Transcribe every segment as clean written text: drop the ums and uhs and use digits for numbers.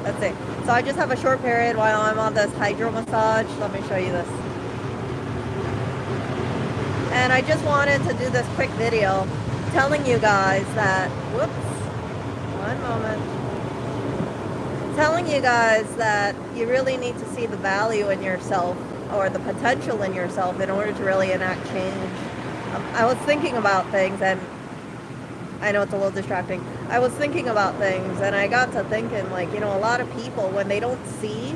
Let's see. So I just have a short period while I'm on this hydro massage. Let me show you this. And I just wanted to do this quick video telling you guys that, whoops, one moment. Telling you guys that you really need to see the value in yourself or the potential in yourself in order to really enact change. I was thinking about things, and I know it's a little distracting. I was thinking about things and I got to thinking, like, a lot of people, when they don't see,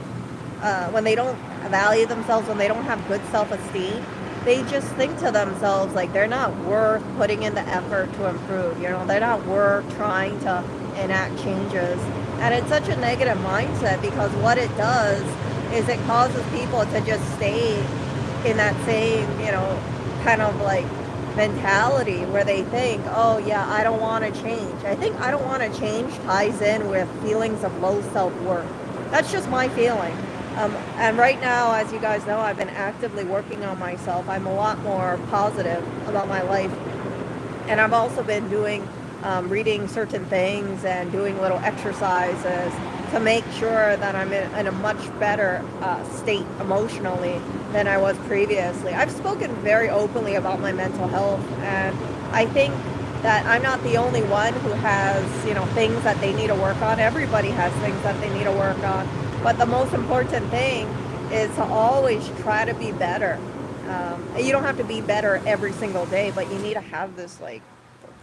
when they don't value themselves, when they don't have good self-esteem, they just think to themselves, like, they're not worth putting in the effort to improve. They're not worth trying to enact changes. And it's such a negative mindset because what it does is it causes people to just stay in that same, kind of like mentality where they think, oh yeah, I don't want to change. I think I don't want to change ties in with feelings of low self-worth. That's just my feeling. And right now, as you guys know, I've been actively working on myself. I'm a lot more positive about my life. And I've also been doing, reading certain things and doing little exercises to make sure that I'm in a much better state emotionally than I was previously. I've spoken very openly about my mental health, and I think that I'm not the only one who has, things that they need to work on. Everybody has things that they need to work on. But the most important thing is to always try to be better. You don't have to be better every single day, but you need to have this like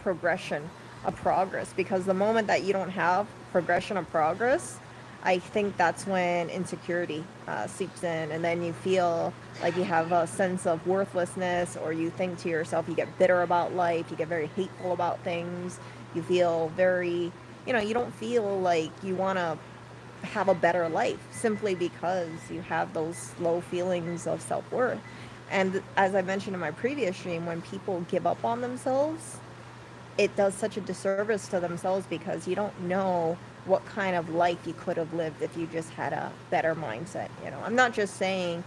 progression of progress, because the moment that you don't have progression of progress, I think that's when insecurity seeps in, and then you feel like you have a sense of worthlessness, or you think to yourself, you get bitter about life, you get very hateful about things, you feel very, you don't feel like you want to have a better life simply because you have those low feelings of self-worth. And as I mentioned in my previous stream, when people give up on themselves, it does such a disservice to themselves, because you don't know what kind of life you could have lived if you just had a better mindset. I'm not just saying,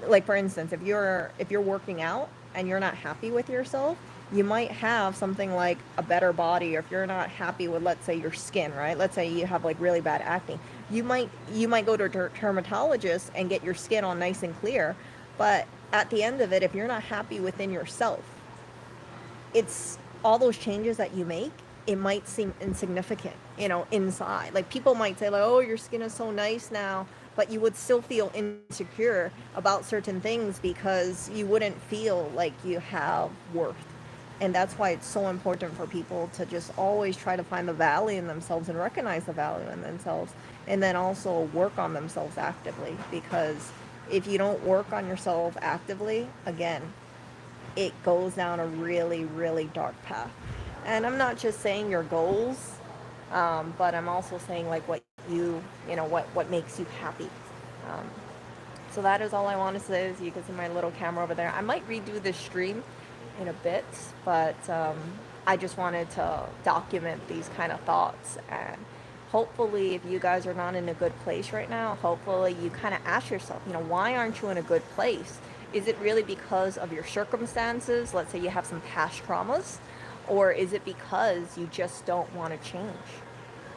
like for instance, if you're working out and you're not happy with yourself, you might have something like a better body. Or if you're not happy with, let's say, your skin, right? Let's say you have like really bad acne. You might go to a dermatologist and get your skin all nice and clear. But at the end of it, if you're not happy within yourself, it's all those changes that you make, it might seem insignificant, inside. Like people might say, like, oh, your skin is so nice now, but you would still feel insecure about certain things because you wouldn't feel like you have worth. And that's why it's so important for people to just always try to find the value in themselves and recognize the value in themselves, and then also work on themselves actively. Because if you don't work on yourself actively, again, it goes down a really, really dark path. And I'm not just saying your goals, but I'm also saying like what what makes you happy. Um, so that is all I want to say. Is you can see my little camera over there. I might redo this stream in a bit, but I just wanted to document these kind of thoughts. And hopefully, if you guys are not in a good place right now, hopefully you kind of ask yourself, why aren't you in a good place? Is it really because of your circumstances? Let's say you have some past traumas, or is it because you just don't want to change?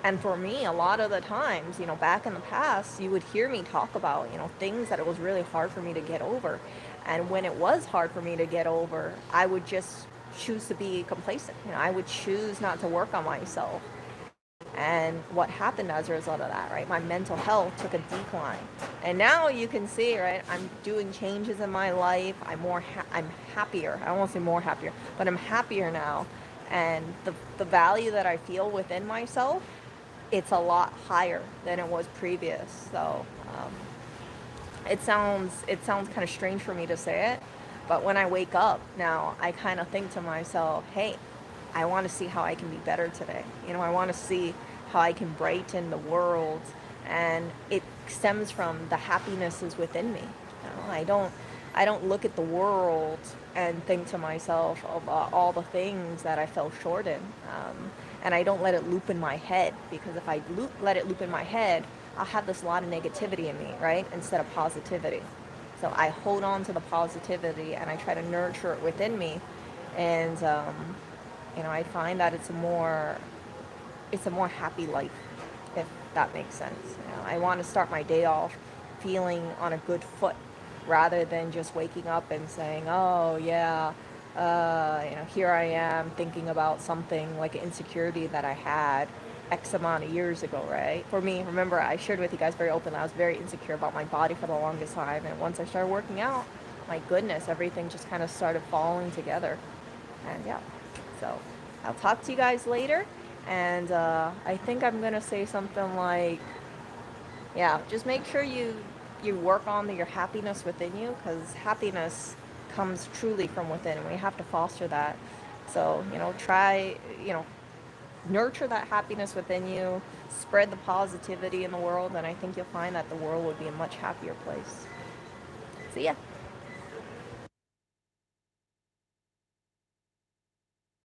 And for me, a lot of the times, back in the past, you would hear me talk about, things that it was really hard for me to get over. And when it was hard for me to get over, I would just choose to be complacent. I would choose not to work on myself. And what happened as a result of that, right? My mental health took a decline. And now you can see, right, I'm doing changes in my life. I'm happier. I won't say more happier, but I'm happier now. And the value that I feel within myself, it's a lot higher than it was previous. So it sounds kind of strange for me to say it, but when I wake up now, I kind of think to myself, hey, I want to see how I can be better today. I want to see how I can brighten the world, and it stems from the happiness is within me. I don't look at the world and think to myself about all the things that I fell short in, and I don't let it loop in my head, because if I let it loop in my head, I'll have this lot of negativity in me, right, instead of positivity. So I hold on to the positivity and I try to nurture it within me, and I find that it's a more happy life. if that makes sense. You know, I want to start my day off feeling on a good foot rather than just waking up and saying, oh, yeah, here I am thinking about something like an insecurity that I had X amount of years ago, right? For me, remember, I shared with you guys very openly, I was very insecure about my body for the longest time. And once I started working out, my goodness, everything just kind of started falling together. And yeah, so I'll talk to you guys later. And I think I'm going to say something like, yeah, just make sure you work on your happiness within you, because happiness comes truly from within and we have to foster that. So, try, nurture that happiness within you, spread the positivity in the world, and I think you'll find that the world would be a much happier place. See ya.